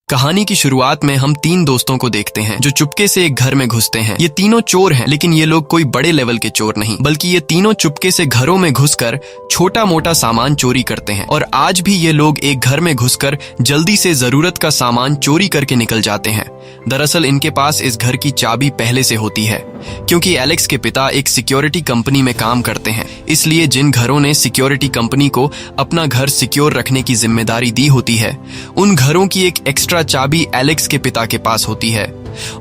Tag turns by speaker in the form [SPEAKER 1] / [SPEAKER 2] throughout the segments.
[SPEAKER 1] कहानी की शुरुआत में हम तीन दोस्तों को देखते हैं जो चुपके से एक घर में घुसते हैं। ये तीनों चोर हैं, लेकिन ये लोग कोई बड़े लेवल के चोर नहीं, बल्कि ये तीनों चुपके से घरों में घुसकर छोटा मोटा सामान चोरी करते हैं। और आज भी ये लोग एक घर में घुसकर जल्दी से जरूरत का सामान चोरी करके निकल जाते हैं। दरअसल इनके पास इस घर की चाबी पहले से होती है, क्योंकि एलेक्स के पिता एक सिक्योरिटी कंपनी में काम करते हैं। इसलिए जिन घरों ने सिक्योरिटी कंपनी को अपना घर सिक्योर रखने की जिम्मेदारी दी होती है, उन घरों की एक एक्स्ट्रा चाबी एलेक्स के पिता के पास होती है।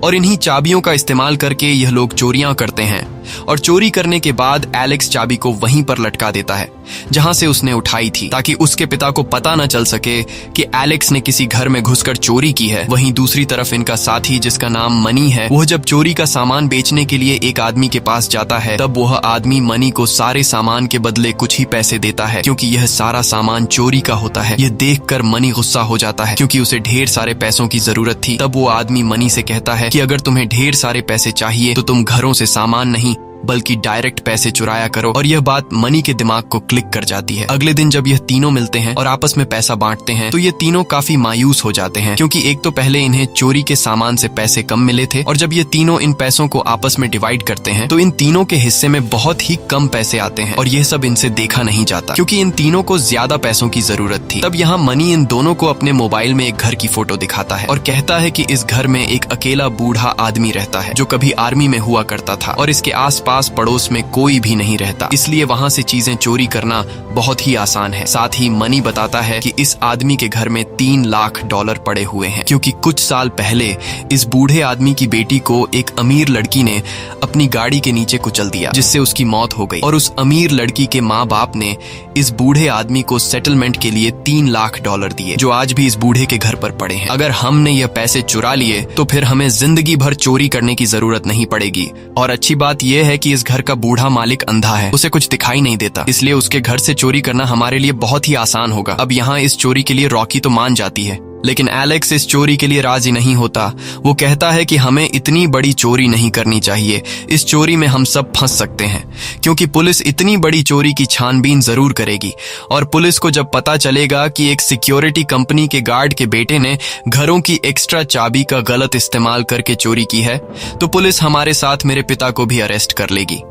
[SPEAKER 1] और इन्हीं चाबियों का इस्तेमाल करके यह लोग चोरियां करते हैं। और चोरी करने के बाद एलेक्स चाबी को वहीं पर लटका देता है जहां से उसने उठाई थी, ताकि उसके पिता को पता न चल सके कि एलेक्स ने किसी घर में घुसकर चोरी की है। वहीं दूसरी तरफ इनका साथी, जिसका नाम मनी है, वह जब चोरी का सामान बेचने के लिए एक आदमी के पास जाता है, तब वह आदमी मनी को सारे सामान के बदले कुछ ही पैसे देता है, क्योंकि यह सारा सामान चोरी का होता है। यह देखकर मनी गुस्सा हो जाता है, क्योंकि उसे ढेर सारे पैसों की जरूरत थी। तब वो आदमी मनी से कहता है कि अगर तुम्हें ढेर सारे पैसे चाहिए तो तुम घरों से सामान नहीं बल्कि डायरेक्ट पैसे चुराया करो। और यह बात मनी के दिमाग को क्लिक कर जाती है। अगले दिन जब यह तीनों मिलते हैं और आपस में पैसा बांटते हैं, तो ये तीनों काफी मायूस हो जाते हैं, क्योंकि एक तो पहले इन्हें चोरी के सामान से पैसे कम मिले थे, और जब ये तीनों इन पैसों को आपस में डिवाइड करते हैं तो इन तीनों के हिस्से में बहुत ही कम पैसे आते हैं। और यह सब इनसे देखा नहीं जाता, क्योंकि इन तीनों को ज्यादा पैसों की जरूरत थी। तब यहाँ मनी इन दोनों को अपने मोबाइल में एक घर की फोटो दिखाता है और कहता है कि इस घर में एक अकेला बूढ़ा आदमी रहता है, जो कभी आर्मी में हुआ करता था, और इसके आसपास पड़ोस में कोई भी नहीं रहता, इसलिए वहां से चीजें चोरी करना बहुत ही आसान है। साथ ही मनी बताता है कि इस आदमी के घर में $3 लाख पड़े हुए हैं, क्योंकि कुछ साल पहले इस बूढ़े आदमी की बेटी को एक अमीर लड़की ने अपनी गाड़ी के नीचे कुचल दिया, जिससे उसकी मौत हो गई। और उस अमीर लड़की के माँ बाप ने इस बूढ़े आदमी को सेटलमेंट के लिए $3 लाख दिए, जो आज भी इस बूढ़े के घर पर पड़े हैं। अगर हमने ये पैसे चुरा लिए तो फिर हमें जिंदगी भर चोरी करने की जरूरत नहीं पड़ेगी। और अच्छी बात यह है कि इस घर का बूढ़ा मालिक अंधा है, उसे कुछ दिखाई नहीं देता, इसलिए उसके घर से चोरी करना हमारे लिए बहुत ही आसान होगा। अब यहाँ इस चोरी के लिए रॉकी तो मान जाती है, लेकिन एलेक्स इस चोरी के लिए राजी नहीं होता। वो कहता है कि हमें इतनी बड़ी चोरी नहीं करनी चाहिए, इस चोरी में हम सब फंस सकते हैं, क्योंकि पुलिस इतनी बड़ी चोरी की छानबीन जरूर करेगी। और पुलिस को जब पता चलेगा कि एक सिक्योरिटी कंपनी के गार्ड के बेटे ने घरों की एक्स्ट्रा चाबी का गलत इस्तेमाल करके चोरी की है, तो पुलिस हमारे साथ मेरे पिता को भी अरेस्ट कर लेगी।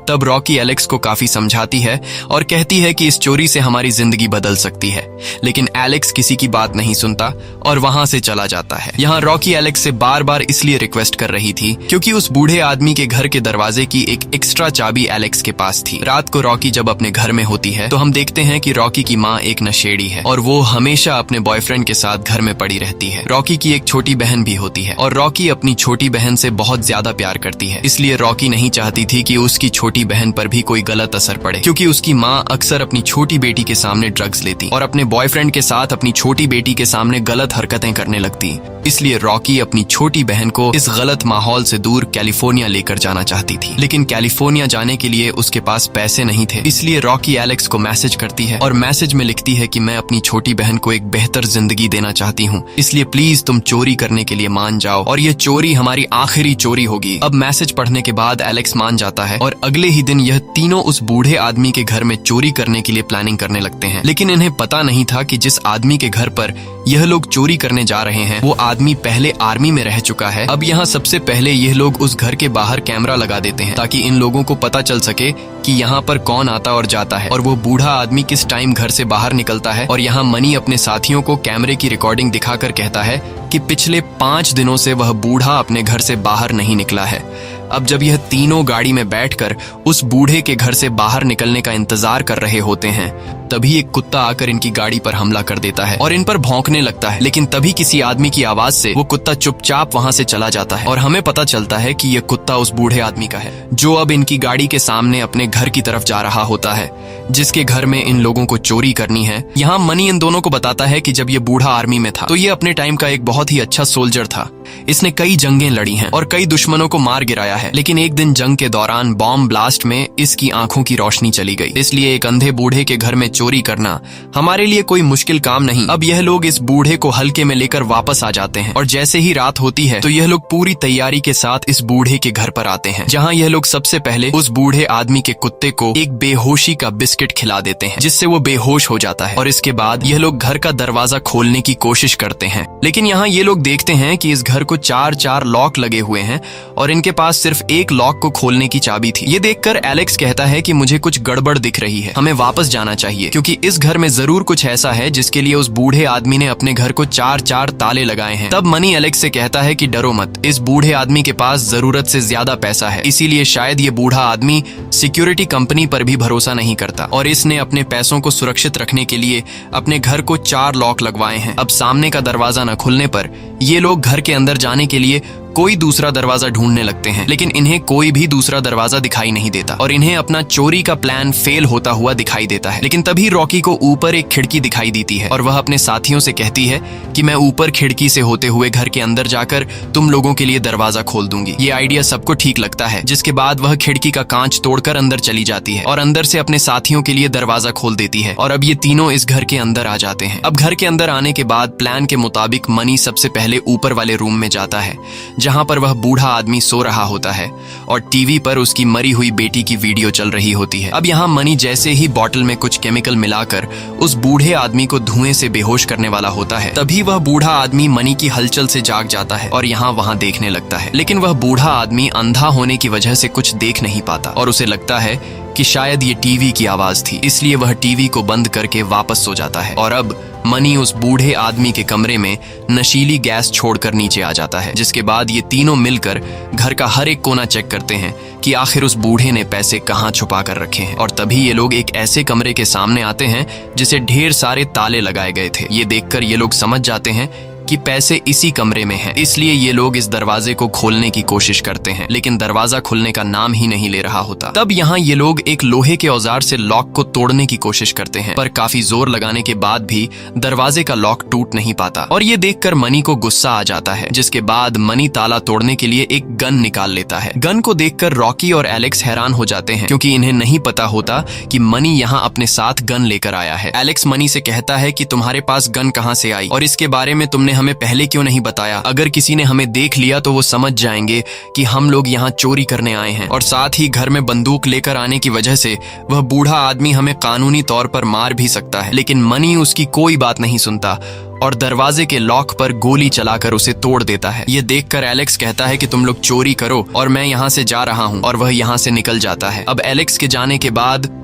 [SPEAKER 1] तब रॉकी एलेक्स को काफी समझाती है और कहती है कि इस चोरी से हमारी जिंदगी बदल सकती है, लेकिन एलेक्स किसी की बात नहीं सुनता और वहां से चला जाता है। यहाँ रॉकी एलेक्स से बार बार इसलिए रिक्वेस्ट कर रही थी क्योंकि उस बूढ़े आदमी के घर के दरवाजे की एक एक्स्ट्रा चाबी एलेक्स के पास थी। रात को रॉकी जब अपने घर में होती है तो हम देखते हैं कि रॉकी की माँ एक नशेड़ी है और वो हमेशा अपने बॉयफ्रेंड के साथ घर में पड़ी रहती है। रॉकी की एक छोटी बहन भी होती है और रॉकी अपनी छोटी बहन से बहुत ज्यादा प्यार करती है, इसलिए रॉकी नहीं चाहती थी कि उसकी छोटी बहन पर भी कोई गलत असर पड़े, क्योंकि उसकी माँ अक्सर अपनी छोटी बेटी के सामने ड्रग्स लेती और अपने बॉयफ्रेंड के साथ अपनी छोटी बेटी के सामने गलत हरकतें करने लगती। इसलिए रॉकी अपनी छोटी बहन को इस गलत माहौल से दूर कैलिफोर्निया लेकर जाना चाहती थी, लेकिन कैलिफोर्निया जाने के लिए उसके पास पैसे नहीं थे। इसलिए रॉकी एलेक्स को मैसेज करती है और मैसेज में लिखती है कि मैं अपनी छोटी बहन को एक बेहतर जिंदगी देना चाहती हूँ, इसलिए प्लीज तुम चोरी करने के लिए मान जाओ और ये चोरी हमारी आखिरी चोरी होगी। अब मैसेज पढ़ने के बाद एलेक्स मान जाता है और अगले ही दिन यह तीनों उस बूढ़े आदमी के घर में चोरी करने के लिए प्लानिंग करने लगते हैं। लेकिन इन्हें पता नहीं था कि जिस आदमी के घर पर यह लोग चोरी करने जा रहे हैं वो आदमी पहले आर्मी में रह चुका है। अब यहाँ सबसे पहले यह लोग उस घर के बाहर कैमरा लगा देते हैं, ताकि इन लोगों को पता चल सके कि यहाँ पर कौन आता और जाता है और वो बूढ़ा आदमी किस टाइम घर से बाहर निकलता है। और यहाँ मनी अपने साथियों को कैमरे की रिकॉर्डिंग दिखाकर कहता है कि पिछले 5 दिनों से वह बूढ़ा अपने घर से बाहर नहीं निकला है। अब जब यह तीनों गाड़ी में बैठकर उस बूढ़े के घर से बाहर निकलने का इंतजार कर रहे होते हैं, तभी एक कुत्ता आकर इनकी गाड़ी पर हमला कर देता है और इन पर भौंकने लगता है। लेकिन तभी किसी आदमी की आवाज से वो कुत्ता चुपचाप वहां से चला जाता है और हमें पता चलता है कि यह कुत्ता उस बूढ़े आदमी का है, जो अब इनकी गाड़ी के सामने अपने घर की तरफ जा रहा होता है, जिसके घर में इन लोगों को चोरी करनी है। यहाँ मनी इन दोनों को बताता है कि जब ये बूढ़ा आर्मी में था तो ये अपने टाइम का एक बहुत ही अच्छा सोल्जर था, इसने कई जंगें लड़ी हैं और कई दुश्मनों को मार गिराया है, लेकिन एक दिन जंग के दौरान बॉम्ब ब्लास्ट में इसकी आंखों की रोशनी चली गई। इसलिए एक अंधे बूढ़े के घर में चोरी करना हमारे लिए कोई मुश्किल काम नहीं। अब यह लोग इस बूढ़े को हल्के में लेकर वापस आ जाते हैं और जैसे ही रात होती है तो यह लोग पूरी तैयारी के साथ इस बूढ़े के घर पर आते हैं, जहां यह लोग सबसे पहले उस बूढ़े आदमी के कुत्ते को एक बेहोशी का बिस्किट खिला देते हैं, जिससे वो बेहोश हो जाता है। और इसके बाद यह लोग घर का दरवाजा खोलने की कोशिश करते हैं, लेकिन यहाँ ये लोग देखते हैं कि इस घर को 4 लॉक लगे हुए हैं और इनके पास सिर्फ एक लॉक को खोलने की चाबी थी। ये देखकर एलेक्स कहता है कि मुझे कुछ गड़बड़ दिख रही है, हमें वापस जाना चाहिए, क्योंकि इस घर में जरूर कुछ ऐसा है जिसके लिए उस बूढ़े आदमी ने अपने घर को 4 ताले लगाए हैं। तब मनी एलेक्स से कहता है कि डरो मत, इस बूढ़े आदमी के पास जरूरत से ज्यादा पैसा है, इसीलिए शायद ये बूढ़ा आदमी सिक्योरिटी कंपनी पर भी भरोसा नहीं करता और इसने अपने पैसों को सुरक्षित रखने के लिए अपने घर को 4 लॉक लगवाए हैं। अब सामने का दरवाजा न खुलने पर ये लोग घर के अंदर जाने के लिए कोई दूसरा दरवाजा ढूंढने लगते हैं, लेकिन इन्हें कोई भी दूसरा दरवाजा दिखाई नहीं देता और इन्हें अपना चोरी का प्लान फेल होता हुआ दिखाई देता है। लेकिन तभी रॉकी को ऊपर एक खिड़की दिखाई देती है और वह अपने साथियों से कहती है कि मैं ऊपर खिड़की से होते हुए घर के अंदर जाकर तुम लोगों के लिए दरवाजा खोल दूंगी। ये आइडिया सबको ठीक लगता है, जिसके बाद वह खिड़की का कांच तोड़कर अंदर चली जाती है और अंदर से अपने साथियों के लिए दरवाजा खोल देती है और अब ये तीनों इस घर के अंदर आ जाते हैं। अब घर के अंदर आने के बाद प्लान के मुताबिक मनी सबसे पहले ऊपर वाले रूम में जाता है, जहां पर वह बूढ़ा आदमी सो रहा होता है और टीवी पर उसकी मरी हुई बेटी की वीडियो चल रही होती है। अब यहाँ मनी जैसे ही बॉटल में कुछ केमिकल मिलाकर उस बूढ़े आदमी को धुएं से बेहोश करने वाला होता है, तभी वह बूढ़ा आदमी मनी की हलचल से जाग जाता है और यहाँ वहाँ देखने लगता है। लेकिन वह बूढ़ा आदमी अंधा होने की वजह से कुछ देख नहीं पाता और उसे लगता है कि शायद ये टीवी की आवाज थी, इसलिए वह टीवी को बंद करके वापस सो जाता है। और अब मनी उस बूढ़े आदमी के कमरे में नशीली गैस छोड़कर नीचे आ जाता है, जिसके बाद ये तीनों मिलकर घर का हर एक कोना चेक करते हैं कि आखिर उस बूढ़े ने पैसे कहाँ छुपा कर रखे हैं। और तभी ये लोग एक ऐसे कमरे के सामने आते हैं जिसे ढेर सारे ताले लगाए गए थे। ये देखकर ये लोग समझ जाते हैं कि पैसे इसी कमरे में हैं, इसलिए ये लोग इस दरवाजे को खोलने की कोशिश करते हैं, लेकिन दरवाजा खुलने का नाम ही नहीं ले रहा होता। तब यहाँ ये लोग एक लोहे के औजार से लॉक को तोड़ने की कोशिश करते हैं, पर काफी जोर लगाने के बाद भी दरवाजे का लॉक टूट नहीं पाता और ये देखकर मनी को गुस्सा आ जाता है, जिसके बाद मनी ताला तोड़ने के लिए एक गन निकाल लेता है। गन को देखकर रॉकी और एलेक्स हैरान हो जाते हैं, क्योंकि इन्हें नहीं पता होता कि मनी यहाँ अपने साथ गन लेकर आया है। एलेक्स मनी से कहता है कि तुम्हारे पास गन कहाँ से आई और इसके बारे में तुमने हमें पहले क्यों नहीं बताया? अगर किसी ने हमें देख लिया तो वो समझ जाएंगे कि हम लोग यहाँ चोरी करने आए हैं और साथ ही घर में बंदूक लेकर आने की वजह से वह बूढ़ा आदमी हमें कानूनी तौर पर मार भी सकता है। लेकिन मनी उसकी कोई बात नहीं सुनता और दरवाजे के लॉक पर गोली चलाकर उसे तोड़ देता है। ये देखकर एलेक्स कहता है कि तुम लोग चोरी करो और मैं यहाँ से जा रहा हूँ, और वह यहाँ से निकल जाता है। अब एलेक्स के जाने के बाद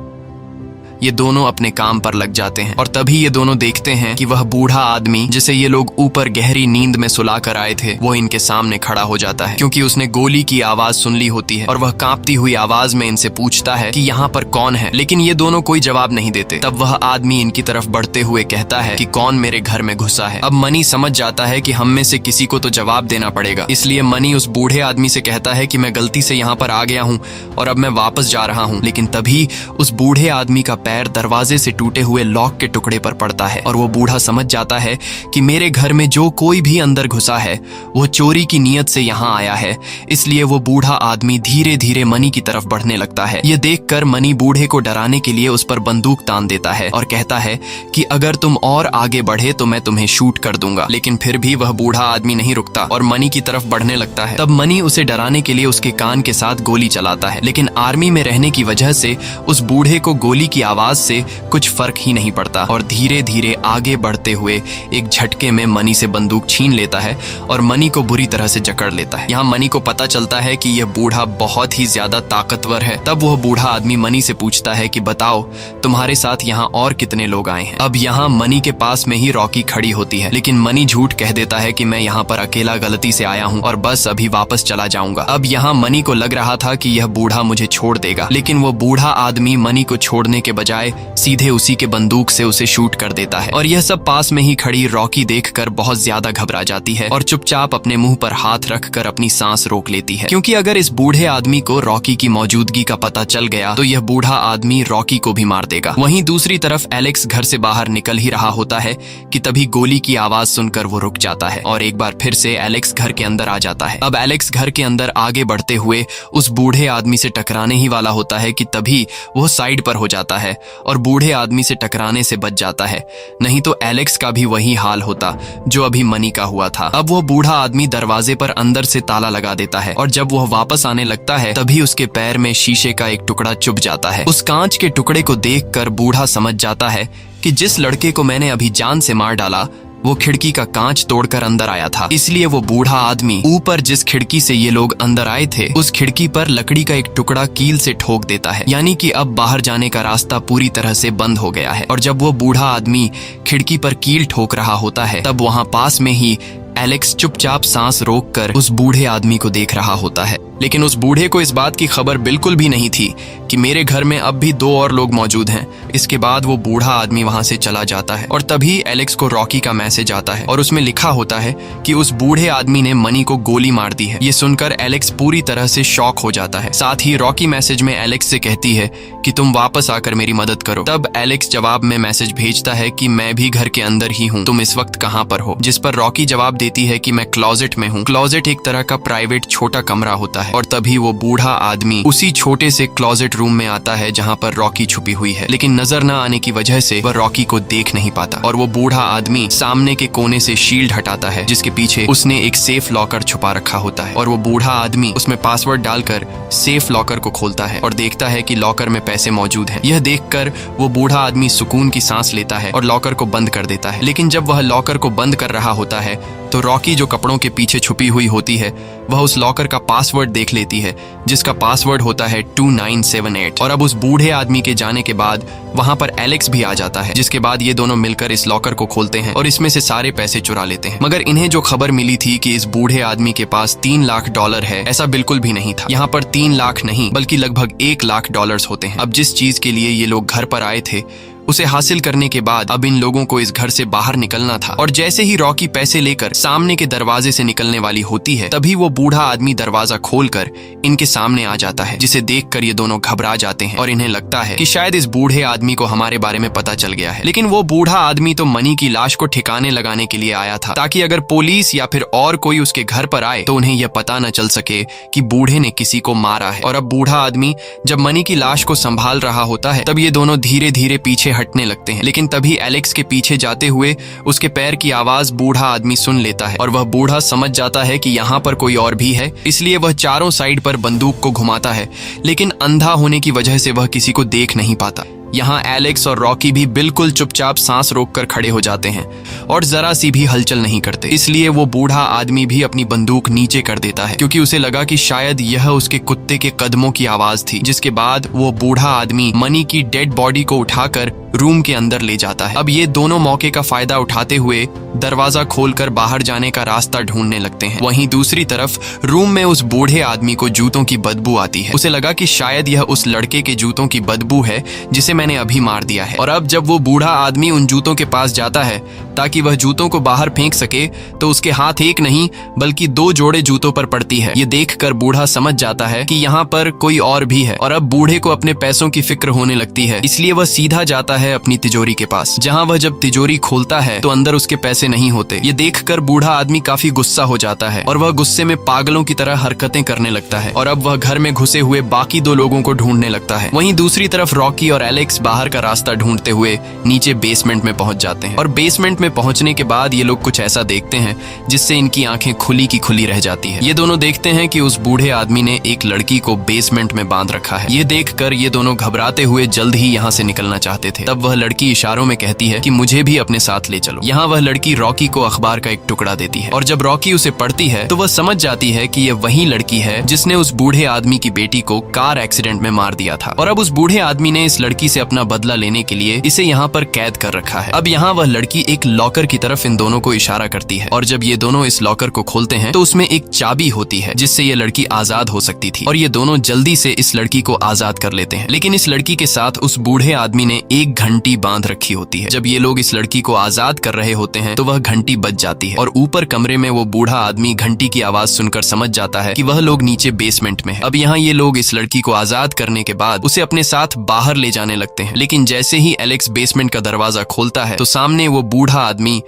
[SPEAKER 1] ये दोनों अपने काम पर लग जाते हैं और तभी ये दोनों देखते हैं कि वह बूढ़ा आदमी जिसे ये लोग ऊपर गहरी नींद में सुला कर आए थे, वो इनके सामने खड़ा हो जाता है, क्योंकि उसने गोली की आवाज सुन ली होती है और वह कांपती हुई आवाज में इनसे पूछता है कि यहाँ पर कौन है। लेकिन ये दोनों कोई जवाब नहीं देते। तब वह आदमी इनकी तरफ बढ़ते हुए कहता है कि कौन मेरे घर में घुसा है। अब मनी समझ जाता है कि हम में से किसी को तो जवाब देना पड़ेगा, इसलिए मनी उस बूढ़े आदमी से कहता है कि मैं गलती से यहाँ पर आ गया हूँ और अब मैं वापस जा रहा हूँ। लेकिन तभी उस बूढ़े आदमी का पैर दरवाजे से टूटे हुए लॉक के टुकड़े पर पड़ता है और वो बूढ़ा समझ जाता है कि मेरे घर में जो कोई भी अंदर घुसा है वो चोरी की नीयत से यहाँ आया है। इसलिए वो बूढ़ा आदमी धीरे धीरे मनी की तरफ बढ़ने लगता है। ये देखकर मनी बूढ़े को डराने के लिए उस पर बंदूक तान देता है और कहता है कि अगर तुम और आगे बढ़े तो मैं तुम्हें शूट कर दूंगा। लेकिन फिर भी वह बूढ़ा आदमी नहीं रुकता और मनी की तरफ बढ़ने लगता है। तब मनी उसे डराने के लिए उसके कान के साथ गोली चलाता है, लेकिन आर्मी में रहने की वजह से उस बूढ़े को गोली की आवाज से कुछ फर्क ही नहीं पड़ता और धीरे धीरे आगे बढ़ते हुए एक झटके में मनी से बंदूक छीन लेता है और मनी को बुरी तरह से जकड़ लेता है। यहाँ मनी को पता चलता है कि यह बूढ़ा बहुत ही ज्यादा ताकतवर है। तब वह बूढ़ा आदमी मनी से पूछता है कि बताओ तुम्हारे साथ यहाँ और कितने लोग आए हैं। अब यहाँ मनी के पास में ही रॉकी खड़ी होती है, लेकिन मनी झूठ कह देता है कि मैं यहाँ पर अकेला गलती से आया हूँ और बस अभी वापस चला जाऊंगा। अब यहाँ मनी को लग रहा था कि यह बूढ़ा मुझे छोड़ देगा, लेकिन वो बूढ़ा आदमी मनी को छोड़ने के बजाय सीधे उसी के बंदूक से उसे शूट कर देता है। और यह सब पास में ही खड़ी रॉकी देखकर बहुत ज्यादा घबरा जाती है और चुपचाप अपने मुंह पर हाथ रखकर अपनी सांस रोक लेती है, क्योंकि अगर इस बूढ़े आदमी को रॉकी की मौजूदगी का पता चल गया तो यह बूढ़ा आदमी रॉकी को भी मार देगा। वहीं दूसरी तरफ एलेक्स घर से बाहर निकल ही रहा होता है कि तभी गोली की आवाज सुनकर वो रुक जाता है और एक बार फिर से एलेक्स घर के अंदर आ जाता है। अब एलेक्स घर के अंदर आगे बढ़ते हुए उस बूढ़े आदमी से टकराने ही वाला होता है कि तभी वो साइड पर हो जाता है और बूढ़े आदमी से टकराने से बच जाता है, नहीं तो एलेक्स का भी वही हाल होता जो अभी मनी का हुआ था। अब वो बूढ़ा आदमी दरवाजे पर अंदर से ताला लगा देता है और जब वह वापस आने लगता है तभी उसके पैर में शीशे का एक टुकड़ा चुभ जाता है। उस कांच के टुकड़े को देखकर बूढ़ा समझ जाता है कि जिस लड़के को मैंने अभी जान से मार डाला वो खिड़की का कांच तोड़कर अंदर आया था। इसलिए वो बूढ़ा आदमी ऊपर जिस खिड़की से ये लोग अंदर आए थे उस खिड़की पर लकड़ी का एक टुकड़ा कील से ठोक देता है, यानी कि अब बाहर जाने का रास्ता पूरी तरह से बंद हो गया है। और जब वो बूढ़ा आदमी खिड़की पर कील ठोक रहा होता है तब वहां पास में ही एलेक्स चुपचाप सांस रोककर उस बूढ़े आदमी को देख रहा होता है। लेकिन उस बूढ़े को इस बात की खबर बिल्कुल भी नहीं थी कि मेरे घर में अब भी 2 और लोग मौजूद हैं। इसके बाद वो बूढ़ा आदमी वहां से चला जाता है और तभी एलेक्स को रॉकी का मैसेज आता है और उसमें लिखा होता है कि उस बूढ़े आदमी ने मनी को गोली मार दी है। ये सुनकर एलेक्स पूरी तरह से शॉक हो जाता है। साथ ही रॉकी मैसेज में एलेक्स से कहती है कि तुम वापस आकर मेरी मदद करो। तब एलेक्स जवाब में मैसेज भेजता है कि मैं भी घर के अंदर ही हूँ, तुम इस वक्त कहाँ पर हो? जिस पर रॉकी जवाब देती है कि मैं क्लोजेट में हूँ। क्लोजेट एक तरह का प्राइवेट छोटा कमरा होता है और तभी वो बूढ़ा आदमी उसी छोटे से क्लोजेट रूम में आता है जहाँ पर रॉकी छुपी हुई है, लेकिन नजर न आने की वजह से वह रॉकी को देख नहीं पाता और वो बूढ़ा आदमी सामने के कोने से शील्ड हटाता है जिसके पीछे उसने एक सेफ लॉकर छुपा रखा होता है और वो बूढ़ा आदमी उसमें पासवर्ड डालकर सेफ लॉकर को खोलता है और देखता है कि लॉकर में पैसे मौजूद हैं। यह देखकर वो बूढ़ा आदमी सुकून की सांस लेता है और लॉकर को बंद कर देता है। लेकिन जब वह लॉकर को बंद कर रहा होता है तो रॉकी जो कपड़ों के पीछे छुपी हुई होती है वह उस लॉकर का पासवर्ड देख लेती है जिसका पासवर्ड होता है 2978। और अब उस बूढ़े आदमी के जाने के बाद वहां पर एलेक्स भी आ जाता है, जिसके बाद ये दोनों मिलकर इस लॉकर को खोलते हैं और इसमें से सारे पैसे चुरा लेते हैं। मगर इन्हें जो खबर मिली थी कि इस बूढ़े आदमी के पास $3 लाख है, ऐसा बिल्कुल भी नहीं था। यहाँ पर 3 लाख नहीं बल्कि लगभग $1 लाख होते हैं। अब जिस चीज के लिए ये लोग घर पर आए थे उसे हासिल करने के बाद अब इन लोगों को इस घर से बाहर निकलना था और जैसे ही रॉकी पैसे लेकर सामने के दरवाजे से निकलने वाली होती है तभी वो बूढ़ा आदमी दरवाजा खोलकर इनके सामने आ जाता है, जिसे देखकर ये दोनों घबरा जाते हैं और इन्हें लगता है कि शायद इस बूढ़े आदमी को हमारे बारे में पता चल गया है। लेकिन वो बूढ़ा आदमी तो मनी की लाश को ठिकाने लगाने के लिए आया था ताकि अगर पुलिस या फिर और कोई उसके घर पर आए तो उन्हें यह पता न चल सके कि बूढ़े ने किसी को मारा है। और अब बूढ़ा आदमी जब मनी की लाश को संभाल रहा होता है तब ये दोनों धीरे धीरे पीछे हटने लगते हैं। लेकिन तभी एलेक्स के पीछे जाते हुए उसके पैर की आवाज बूढ़ा आदमी सुन लेता है और वह बूढ़ा समझ जाता है कि यहाँ पर कोई और भी है, इसलिए वह चारों साइड पर बंदूक को घुमाता है, लेकिन अंधा होने की वजह से वह किसी को देख नहीं पाता। यहाँ एलेक्स और रॉकी भी बिल्कुल चुपचाप सांस रोककर खड़े हो जाते हैं और जरा सी भी हलचल नहीं करते। इसलिए वो बूढ़ा आदमी भी अपनी बंदूक नीचे कर देता है क्योंकि उसे लगा कि शायद यह उसके कुत्ते के कदमों की आवाज थी। जिसके बाद वो बूढ़ा आदमी मनी की डेड बॉडी को उठाकर रूम के अंदर ले जाता है। अब ये दोनों मौके का फायदा उठाते हुए दरवाजा खोलकर बाहर जाने का रास्ता ढूंढने लगते हैं। वहीं दूसरी तरफ रूम में उस बूढ़े आदमी को जूतों की बदबू आती है। उसे लगा कि शायद यह उस लड़के के जूतों की बदबू है जिसे मैंने अभी मार दिया है। और अब जब वो बूढ़ा आदमी उन जूतों के पास जाता है ताकि वह जूतों को बाहर फेंक सके तो उसके हाथ एक नहीं बल्कि 2 जोड़े जूतों पर पड़ती है। ये देखकर बूढ़ा समझ जाता है कि यहाँ पर कोई और भी है और अब बूढ़े को अपने पैसों की फिक्र होने लगती है, इसलिए वह सीधा जाता है अपनी तिजोरी के पास, जहाँ वह जब तिजोरी खोलता है तो अंदर उसके पैसे नहीं होते। ये देखकर बूढ़ा आदमी काफी गुस्सा हो जाता है और वह गुस्से में पागलों की तरह हरकतें करने लगता है और अब वह घर में घुसे हुए बाकी 2 लोगों को ढूंढने लगता है। वहीं दूसरी तरफ रॉकी और एलेक्स बाहर का रास्ता ढूंढते हुए नीचे बेसमेंट में पहुंच जाते हैं और बेसमेंट में पहुंचने के बाद ये लोग कुछ ऐसा देखते हैं जिससे इनकी आंखें खुली की खुली रह जाती है। ये दोनों देखते हैं कि उस बूढ़े आदमी ने एक लड़की को बेसमेंट में बांध रखा है। ये देखकर ये दोनों घबराते हुए जल्द ही यहाँ से निकलना चाहते थे। तब वह लड़की इशारों में कहती है कि मुझे भी अपने साथ ले चलो। यहाँ वह लड़की रॉकी को अखबार का एक टुकड़ा देती है और जब रॉकी उसे पढ़ती है तो वह समझ जाती है कि यह वही लड़की है जिसने उस बूढ़े आदमी की बेटी को कार एक्सीडेंट में मार दिया था। और अब उस बूढ़े आदमी ने इस लड़की से अपना बदला लेने के लिए इसे यहाँ पर कैद कर रखा है। अब यहाँ वह लड़की एक लॉकर की तरफ इन दोनों को इशारा करती है और जब ये दोनों इस लॉकर को खोलते हैं तो उसमें एक चाबी होती है जिससे ये लड़की आजाद हो सकती थी और ये दोनों जल्दी से इस लड़की को आजाद कर लेते हैं। लेकिन इस लड़की के साथ उस बूढ़े आदमी ने एक घंटी बांध रखी होती है। जब ये लोग इस लड़की को आजाद कर रहे होते हैं तो वह घंटी बज जाती है और ऊपर कमरे में वो बूढ़ा आदमी घंटी की आवाज सुनकर समझ जाता है कि वह लोग नीचे बेसमेंट में है। अब यहाँ ये लोग इस लड़की को आजाद करने के बाद उसे अपने साथ बाहर ले जाने लगते हैं। लेकिन जैसे ही एलेक्स बेसमेंट का दरवाजा खोलता है तो सामने वो बूढ़ा आदमी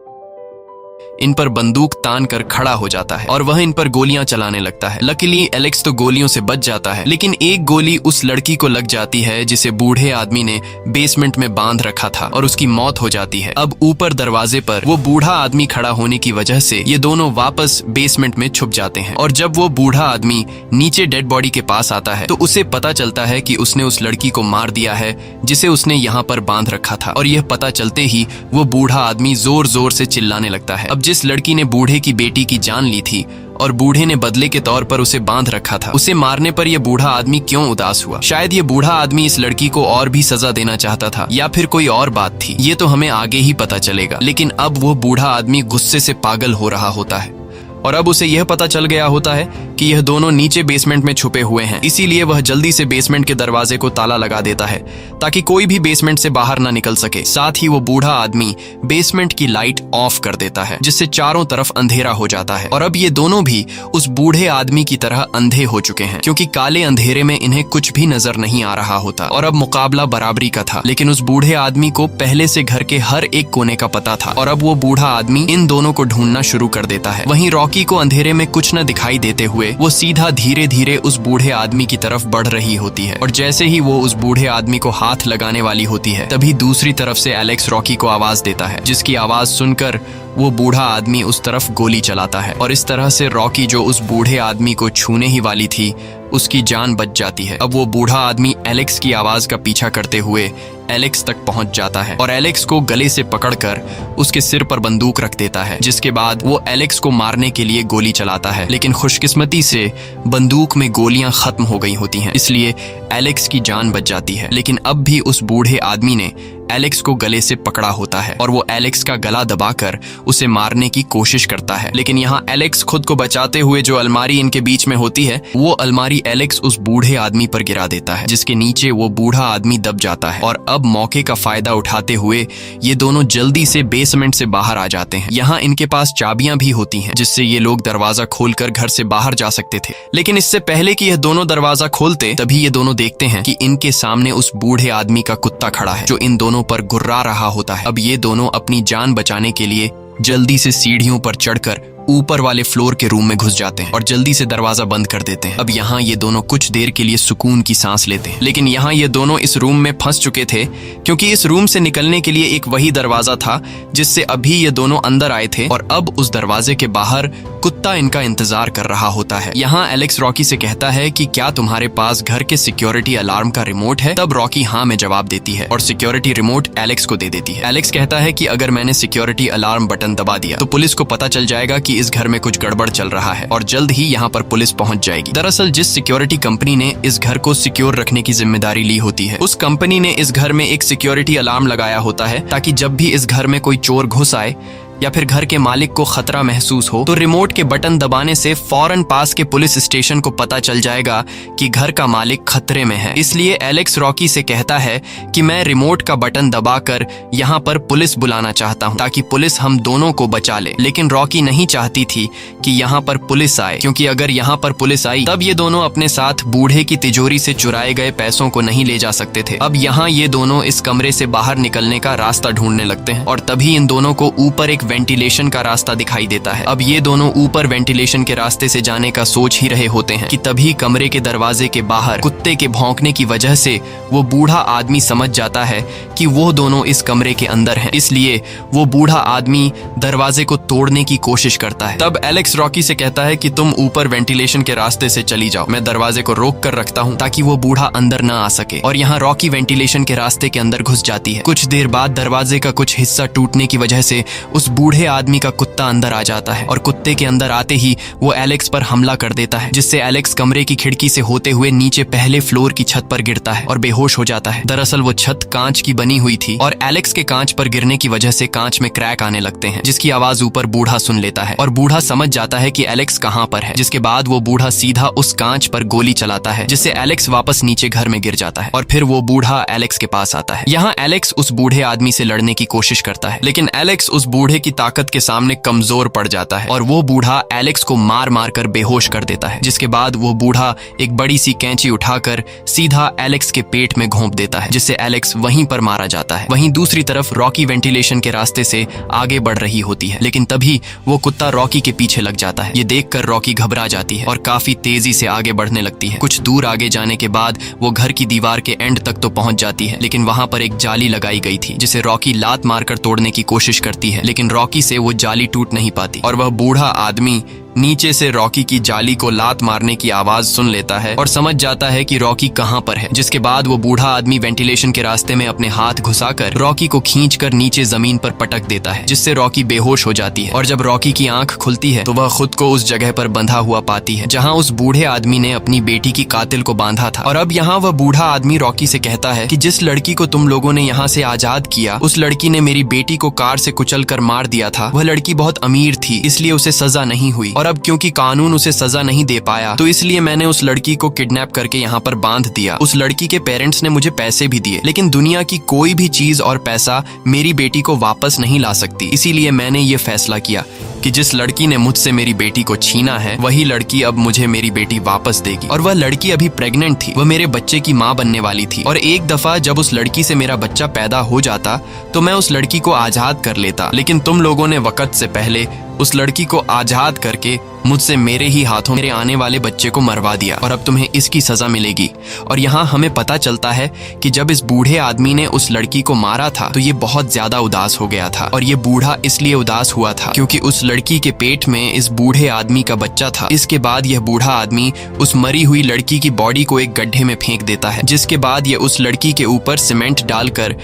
[SPEAKER 1] इन पर बंदूक तान कर खड़ा हो जाता है और वह इन पर गोलियां चलाने लगता है। लकीली एलेक्स तो गोलियों से बच जाता है, लेकिन एक गोली उस लड़की को लग जाती है जिसे बूढ़े आदमी ने बेसमेंट में बांध रखा था और उसकी मौत हो जाती है। अब ऊपर दरवाजे पर वो बूढ़ा आदमी खड़ा होने की वजह से ये दोनों वापस बेसमेंट में छुप जाते हैं और जब वो बूढ़ा आदमी नीचे डेड बॉडी के पास आता है तो उसे पता चलता है कि उसने उस लड़की को मार दिया है जिसे उसने यहाँ पर बांध रखा था और यह पता चलते ही वो बूढ़ा आदमी जोर जोर से चिल्लाने लगता है। अब जिस लड़की ने बूढ़े की बेटी की जान ली थी और बूढ़े ने बदले के तौर पर उसे बांध रखा था, उसे मारने पर यह बूढ़ा आदमी क्यों उदास हुआ? शायद ये बूढ़ा आदमी इस लड़की को और भी सजा देना चाहता था या फिर कोई और बात थी, ये तो हमें आगे ही पता चलेगा। लेकिन अब वो बूढ़ा आदमी गुस्से से पागल हो रहा होता है और अब उसे यह पता चल गया होता है कि यह दोनों नीचे बेसमेंट में छुपे हुए हैं। इसीलिए वह जल्दी से बेसमेंट के दरवाजे को ताला लगा देता है ताकि कोई भी बेसमेंट से बाहर ना निकल सके। साथ ही वो बूढ़ा आदमी बेसमेंट की लाइट ऑफ कर देता है जिससे चारों तरफ अंधेरा हो जाता है और अब ये दोनों भी उस बूढ़े आदमी की तरह अंधे हो चुके हैं क्योंकि काले अंधेरे में इन्हें कुछ भी नजर नहीं आ रहा होता और अब मुकाबला बराबरी का था। लेकिन उस बूढ़े आदमी को पहले से घर के हर एक कोने का पता था और अब वो बूढ़ा आदमी इन दोनों को ढूंढना शुरू कर देता है। वहीं रॉकी को अंधेरे में कुछ न दिखाई देते हुए वो सीधा धीरे धीरे उस बूढ़े आदमी की तरफ बढ़ रही होती है और जैसे ही वो उस बूढ़े आदमी को हाथ लगाने वाली होती है तभी दूसरी तरफ से एलेक्स रॉकी को आवाज देता है, जिसकी आवाज सुनकर वो बूढ़ा आदमी उस तरफ गोली चलाता है और इस तरह से रॉकी जो उस बूढ़े आदमी को छूने ही वाली थी उसकी जान बच जाती है। अब वो बूढ़ा आदमी एलेक्स की आवाज का पीछा करते हुए एलेक्स तक पहुंच जाता है और एलेक्स को गले से पकड़कर उसके सिर पर बंदूक रख देता है, जिसके बाद वो एलेक्स को मारने के लिए गोली चलाता है। लेकिन खुशकिस्मती से बंदूक में गोलियां खत्म हो गई होती हैं, इसलिए एलेक्स की जान बच जाती है। लेकिन अब भी उस बूढ़े आदमी ने एलेक्स को गले से पकड़ा होता है और वो एलेक्स का गला दबाकर उसे मारने की कोशिश करता है। लेकिन यहाँ एलेक्स खुद को बचाते हुए जो अलमारी इनके बीच में होती है वो अलमारी एलेक्स उस बूढ़े आदमी पर गिरा देता है, जिसके नीचे वो बूढ़ा आदमी दब जाता है और अब मौके का फायदा उठाते हुए ये दोनों जल्दी से बेसमेंट से बाहर आ जाते हैं। यहाँ इनके पास चाबियां भी होती हैं जिससे ये लोग दरवाजा खोलकर घर से बाहर जा सकते थे। लेकिन इससे पहले कि यह दोनों दरवाजा खोलते तभी ये दोनों देखते हैं कि इनके सामने उस बूढ़े आदमी का कुत्ता खड़ा है जो इन दोनों पर गुर्रा रहा होता है। अब ये दोनों अपनी जान बचाने के लिए जल्दी से सीढ़ियों पर चढ़कर ऊपर वाले फ्लोर के रूम में घुस जाते हैं और जल्दी से दरवाजा बंद कर देते हैं। अब यहाँ ये दोनों कुछ देर के लिए सुकून की सांस लेते हैं। लेकिन यहाँ ये दोनों इस रूम में फंस चुके थे क्योंकि इस रूम से निकलने के लिए एक वही दरवाजा था जिससे अभी ये दोनों अंदर आए थे और अब उस दरवाजे के बाहर कुत्ता इनका इंतजार कर रहा होता है। यहाँ एलेक्स रॉकी से कहता है कि क्या तुम्हारे पास घर के सिक्योरिटी अलार्म का रिमोट है? तब रॉकी हाँ में जवाब देती है और सिक्योरिटी रिमोट एलेक्स को दे देती है। एलेक्स कहता है कि अगर मैंने सिक्योरिटी अलार्म बटन दबा दिया तो पुलिस को पता चल जाएगा कि इस घर में कुछ गड़बड़ चल रहा है और जल्द ही यहाँ पर पुलिस पहुंच जाएगी। दरअसल जिस सिक्योरिटी कंपनी ने इस घर को सिक्योर रखने की जिम्मेदारी ली होती है उस कंपनी ने इस घर में एक सिक्योरिटी अलार्म लगाया होता है ताकि जब भी इस घर में कोई चोर घुस आए या फिर घर के मालिक को खतरा महसूस हो तो रिमोट के बटन दबाने से फौरन पास के पुलिस स्टेशन को पता चल जाएगा कि घर का मालिक खतरे में है। इसलिए एलेक्स रॉकी से कहता है कि मैं रिमोट का बटन दबाकर यहाँ पर पुलिस बुलाना चाहता हूँ ताकि पुलिस हम दोनों को बचा ले। लेकिन रॉकी नहीं चाहती थी कि यहाँ पर पुलिस आए क्योंकि अगर यहाँ पर पुलिस आई तब ये दोनों अपने साथ बूढ़े की तिजोरी से चुराए गए पैसों को नहीं ले जा सकते थे। अब यहाँ ये दोनों इस कमरे से बाहर निकलने का रास्ता ढूंढने लगते हैं और तभी इन दोनों को ऊपर एक वेंटिलेशन का रास्ता दिखाई देता है। अब ये दोनों ऊपर वेंटिलेशन के रास्ते से जाने का सोच ही रहे होते हैं कि तभी कमरे के दरवाजे के बाहर कुत्ते के भौंकने की वजह से वो बूढ़ा आदमी समझ जाता है कि वो दोनों इस कमरे के अंदर हैं। इसलिए वो बूढ़ा आदमी दरवाजे को तोड़ने की कोशिश करता है। तब एलेक्स रॉकी से कहता है कि तुम ऊपर वेंटिलेशन के रास्ते से चली जाओ, मैं दरवाजे को रोक कर रखता हूँ ताकि वो बूढ़ा अंदर न आ सके। और यहाँ रॉकी वेंटिलेशन के रास्ते के अंदर घुस जाती है। कुछ देर बाद दरवाजे का कुछ हिस्सा टूटने की वजह से उस बूढ़े आदमी का कुत्ता अंदर आ जाता है और कुत्ते के अंदर आते ही वो एलेक्स पर हमला कर देता है, जिससे एलेक्स कमरे की खिड़की से होते हुए नीचे पहले फ्लोर की छत पर गिरता है और बेहोश हो जाता है। दरअसल वो छत कांच की बनी हुई थी और एलेक्स के कांच पर गिरने की वजह से कांच में क्रैक आने लगते हैं, जिसकी आवाज ऊपर बूढ़ा सुन लेता है और बूढ़ा समझ जाता है कि एलेक्स कहाँ पर है। जिसके बाद वो बूढ़ा सीधा उस कांच पर गोली चलाता है, जिससे एलेक्स वापस नीचे घर में गिर जाता है और फिर वो बूढ़ा एलेक्स के पास आता है। यहाँ एलेक्स उस बूढ़े आदमी से लड़ने की कोशिश करता है, लेकिन एलेक्स उस बूढ़े की ताकत के सामने कमजोर पड़ जाता है और वो बूढ़ा एलेक्स को मार मार कर बेहोश कर देता है। जिसके बाद वो बूढ़ा एक बड़ी सी कैंची उठाकर सीधा एलेक्स के पेट में घोंप देता है, जिससे एलेक्स वहीं पर मारा जाता है। वहीं दूसरी तरफ रॉकी वेंटिलेशन के रास्ते से आगे बढ़ रही होती है, लेकिन तभी वो कुत्ता रॉकी के पीछे लग जाता है। ये देखकर रॉकी घबरा जाती है और काफी तेजी से आगे बढ़ने लगती है। कुछ दूर आगे जाने के बाद वो घर की दीवार के एंड तक तो पहुंच जाती है, लेकिन वहां पर एक जाली लगाई गई थी, जिसे रॉकी लात मारकर तोड़ने की कोशिश करती है, लेकिन रॉकी से वो जाली टूट नहीं पाती और वह बूढ़ा आदमी नीचे से रॉकी की जाली को लात मारने की आवाज सुन लेता है और समझ जाता है कि रॉकी कहां पर है। जिसके बाद वो बूढ़ा आदमी वेंटिलेशन के रास्ते में अपने हाथ घुसाकर रॉकी को खींचकर नीचे जमीन पर पटक देता है, जिससे रॉकी बेहोश हो जाती है और जब रॉकी की आंख खुलती है तो वह खुद को उस जगह पर बंधा हुआ पाती है जहां उस बूढ़े आदमी ने अपनी बेटी की कातिल को बांधा था। और अब यहाँ वह बूढ़ा आदमी रॉकी से कहता है कि जिस लड़की को तुम लोगों ने यहाँ से आजाद किया, उस लड़की ने मेरी बेटी को कार से कुचल कर मार दिया था। वह लड़की बहुत अमीर थी, इसलिए उसे सजा नहीं हुई और अब क्योंकि कानून उसे सजा नहीं दे पाया तो इसलिए मैंने उस लड़की को किडनैप करके यहाँ पर बांध दिया। उस लड़की के पेरेंट्स ने मुझे पैसे भी दिए, लेकिन दुनिया की कोई भी चीज और पैसा मेरी बेटी को वापस नहीं ला सकती। इसीलिए मैंने ये फैसला किया कि जिस लड़की ने मुझसे मेरी बेटी को छीना है, वही लड़की अब मुझे मेरी बेटी वापस देगी। और वह लड़की अभी प्रेग्नेंट थी, वह मेरे बच्चे की माँ बनने वाली थी और एक दफा जब उस लड़की से मेरा बच्चा पैदा हो जाता तो मैं उस लड़की को आजाद कर लेता, लेकिन तुम लोगों ने वक्त से पहले उस लड़की को आजाद करके मुझसे मेरे ही हाथों मेरे आने वाले बच्चे को मरवा दिया और अब तुम्हें इसकी सजा मिलेगी। और यहाँ हमें पता चलता है कि जब इस बूढ़े आदमी ने उस लड़की को मारा था तो ये बहुत ज्यादा उदास हो गया था और ये बूढ़ा इसलिए उदास हुआ था क्योंकि उस लड़की के पेट में इस बूढ़े आदमी का बच्चा था। इसके बाद यह बूढ़ा आदमी उस मरी हुई लड़की की बॉडी को एक गड्ढे में फेंक देता है, जिसके बाद यह उस लड़की के ऊपर सीमेंट डालकर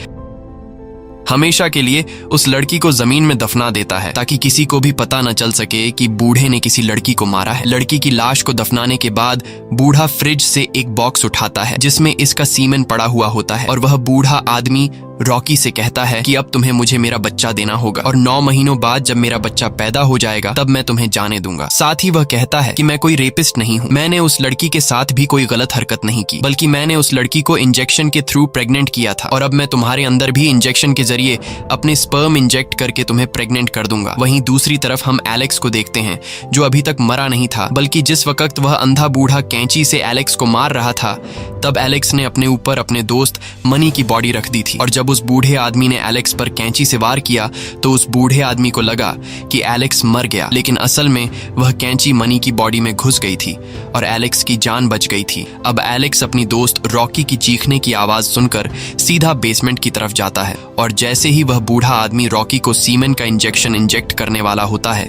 [SPEAKER 1] हमेशा के लिए उस लड़की को जमीन में दफना देता है ताकि किसी को भी पता न चल सके कि बूढ़े ने किसी लड़की को मारा है। लड़की की लाश को दफनाने के बाद बूढ़ा फ्रिज से एक बॉक्स उठाता है जिसमें इसका सीमेन पड़ा हुआ होता है और वह बूढ़ा आदमी रॉकी से कहता है कि अब तुम्हें मुझे मेरा बच्चा देना होगा और 9 महीनों बाद जब मेरा बच्चा पैदा हो जाएगा तब मैं तुम्हें जाने दूंगा। साथ ही वह कहता है कि मैं कोई रेपिस्ट नहीं हूँ, मैंने उस लड़की के साथ भी कोई गलत हरकत नहीं की, बल्कि मैंने उस लड़की को इंजेक्शन के थ्रू प्रेग्नेंट किया था और अब मैं तुम्हारे अंदर भी इंजेक्शन के जरिए अपने स्पर्म इंजेक्ट करके तुम्हें प्रेग्नेंट कर दूंगा। वहीं दूसरी तरफ हम एलेक्स को देखते हैं जो अभी तक मरा नहीं था, बल्कि जिस वक्त वह अंधा बूढ़ा कैंची से एलेक्स को मार रहा था तब एलेक्स ने अपने ऊपर अपने दोस्त मनी की बॉडी रख दी थी और जब उस बूढ़े आदमी ने एलेक्स पर कैंची से वार किया तो उस बूढ़े आदमी को लगा कि एलेक्स मर गया, लेकिन असल में वह कैंची मनी की बॉडी में घुस गई थी और एलेक्स की जान बच गई थी। अब एलेक्स अपनी दोस्त रॉकी की चीखने की आवाज सुनकर सीधा बेसमेंट की तरफ जाता है और जैसे ही वह बूढ़ा आदमी रॉकी को सीमेन का इंजेक्शन इंजेक्ट करने वाला होता है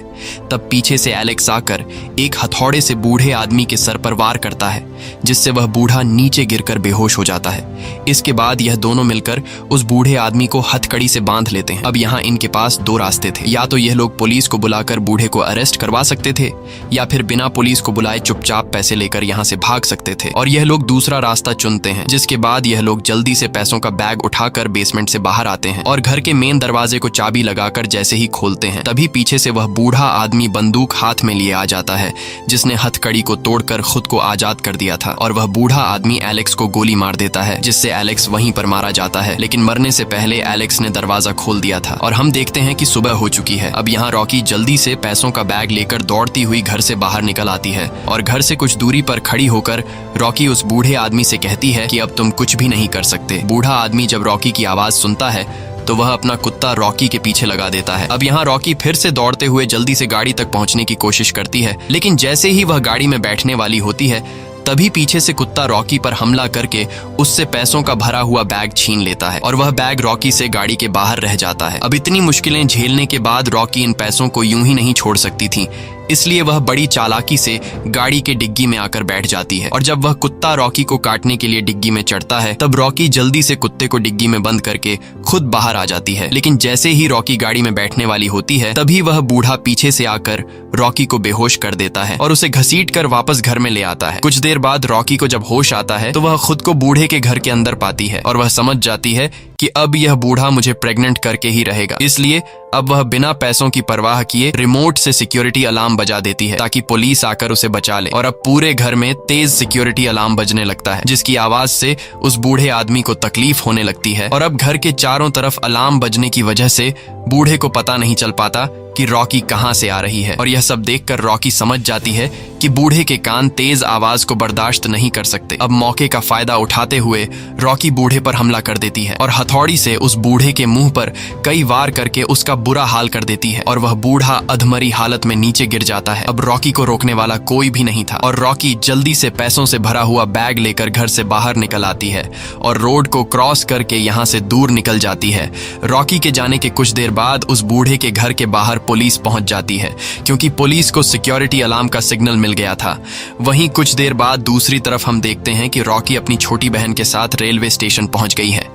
[SPEAKER 1] तब पीछे से एलेक्स आकर एक हथौड़े से बूढ़े आदमी के सर पर वार करता है, जिससे वह बूढ़ा नीचे गिरकर बेहोश हो जाता है। इसके बाद यह दोनों मिलकर उस बूढ़े आदमी को हथकड़ी से बांध लेते हैं। अब यहाँ इनके पास 2 रास्ते थे, या तो यह लोग पुलिस को बुलाकर बूढ़े को अरेस्ट करवा सकते थे या फिर बिना पुलिस को बुलाए चुपचाप पैसे लेकर यहाँ से भाग सकते थे, और यह लोग दूसरा रास्ता चुनते हैं। जिसके बाद यह लोग जल्दी से पैसों का बैग उठाकर बेसमेंट से बाहर आते हैं और घर के मेन दरवाजे को चाबी लगाकर जैसे ही खोलते हैं तभी पीछे से वह बूढ़ा आदमी बंदूक हाथ में लिए आ जाता है जिसने हथकड़ी को तोड़कर खुद को आजाद कर दिया था और वह बूढ़ा आदमी एलेक्स को गोली मार देता है, जिससे एलेक्स वहीं पर मारा जाता है। लेकिन मरने से पहले एलेक्स ने दरवाजा खोल दिया था और हम देखते हैं कि सुबह हो चुकी है। अब यहाँ रॉकी जल्दी से पैसों का बैग लेकर दौड़ती हुई घर से बाहर निकल आती है और घर से कुछ दूरी पर खड़ी होकर रॉकी उस बूढ़े आदमी से कहती है कि अब तुम कुछ भी नहीं कर सकते। बूढ़ा आदमी जब रॉकी की आवाज सुनता है तो वह अपना कुत्ता रॉकी के पीछे लगा देता है। अब यहाँ रॉकी फिर से दौड़ते हुए जल्दी से गाड़ी तक पहुंचने की कोशिश करती है, लेकिन जैसे ही वह गाड़ी में बैठने वाली होती है तभी पीछे से कुत्ता रॉकी पर हमला करके उससे पैसों का भरा हुआ बैग छीन लेता है और वह बैग रॉकी से गाड़ी के बाहर रह जाता है। अब इतनी मुश्किलें झेलने के बाद रॉकी इन पैसों को यूं ही नहीं छोड़ सकती थी, इसलिए वह बड़ी चालाकी से गाड़ी के डिग्गी में आकर बैठ जाती है। और जब वह कुत्ता रॉकी को काटने के लिए डिग्गी में चढ़ता है तब रॉकी जल्दी से कुत्ते को डिग्गी में बंद करके खुद बाहर आ जाती है। लेकिन जैसे ही रॉकी गाड़ी में बैठने वाली होती है तभी वह बूढ़ा पीछे से आकर रॉकी को बेहोश कर देता है और उसे घसीट कर वापस घर में ले आता है। कुछ देर बाद रॉकी को जब होश आता है तो वह खुद को बूढ़े के घर के अंदर पाती है और वह समझ जाती है कि अब यह बूढ़ा मुझे प्रेग्नेंट करके ही रहेगा। इसलिए अब वह बिना पैसों की परवाह किए रिमोट से सिक्योरिटी अलार्म बजा देती है ताकि पुलिस आकर उसे बचा ले। और अब पूरे घर में तेज सिक्योरिटी अलार्म बजने लगता है जिसकी आवाज से उस बूढ़े आदमी को तकलीफ होने लगती है। और अब घर के चारों तरफ अलार्म बजने की वजह से बूढ़े को पता नहीं चल पाता कि रॉकी कहां से आ रही है। और यह सब देखकर रॉकी समझ जाती है कि बूढ़े के कान तेज आवाज को बर्दाश्त नहीं कर सकते। अब मौके का फायदा उठाते हुए रॉकी बूढ़े पर हमला कर देती है और हथौड़ी से उस बूढ़े के मुंह पर कई वार करके उसका बुरा हाल कर देती है और वह बूढ़ा अधमरी हालत में नीचे गिर जाता है। अब रॉकी को रोकने वाला कोई भी नहीं था और रॉकी जल्दी से पैसों से भरा हुआ बैग लेकर घर से बाहर निकल आती है और रोड को क्रॉस करके यहाँ से दूर निकल जाती है। रॉकी के जाने के कुछ देर बाद उस बूढ़े के घर के बाहर पुलिस पहुंच जाती है क्योंकि पुलिस को सिक्योरिटी अलार्म का सिग्नल मिल गया था। वहीं कुछ देर बाद दूसरी तरफ हम देखते हैं कि रॉकी अपनी छोटी बहन के साथ रेलवे स्टेशन पहुंच गई है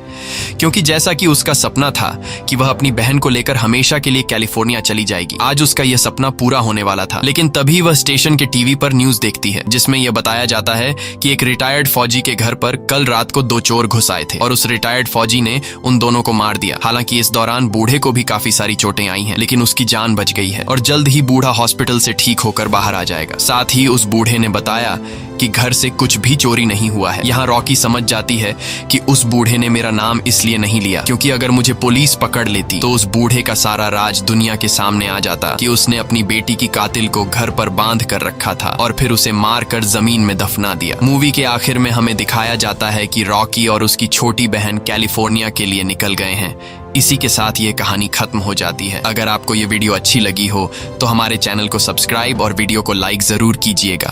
[SPEAKER 1] क्योंकि जैसा कि उसका सपना था कि वह अपनी बहन को लेकर हमेशा के लिए कैलिफोर्निया चली जाएगी, आज उसका यह सपना पूरा होने वाला था। लेकिन तभी वह स्टेशन के टीवी पर न्यूज देखती है जिसमें यह बताया जाता है कि एक रिटायर्ड फौजी के घर पर कल रात को 2 चोर घुस आए थे और उस रिटायर्ड फौजी ने उन दोनों को मार दिया। हालांकि इस दौरान बूढ़े को भी काफी सारी चोटें आई हैं लेकिन उसकी जान बच गई है और जल्द ही बूढ़ा हॉस्पिटल से ठीक होकर बाहर आ जाएगा। साथ ही उस बूढ़े ने बताया कि घर से कुछ भी चोरी नहीं हुआ है। यहाँ रॉकी समझ जाती है कि उस बूढ़े ने मेरा नाम इसलिए नहीं लिया क्योंकि अगर मुझे पुलिस पकड़ लेती तो उस बूढ़े का सारा राज दुनिया के सामने आ जाता कि उसने अपनी बेटी की कातिल को घर पर बांध कर रखा था और फिर उसे मार कर जमीन में दफना दिया। मूवी के आखिर में हमें दिखाया जाता है कि रॉकी और उसकी छोटी बहन कैलिफोर्निया के लिए निकल गए हैं। इसी के साथ ये कहानी खत्म हो जाती है। अगर आपको ये वीडियो अच्छी लगी हो तो हमारे चैनल को सब्सक्राइब और वीडियो को लाइक जरूर कीजिएगा।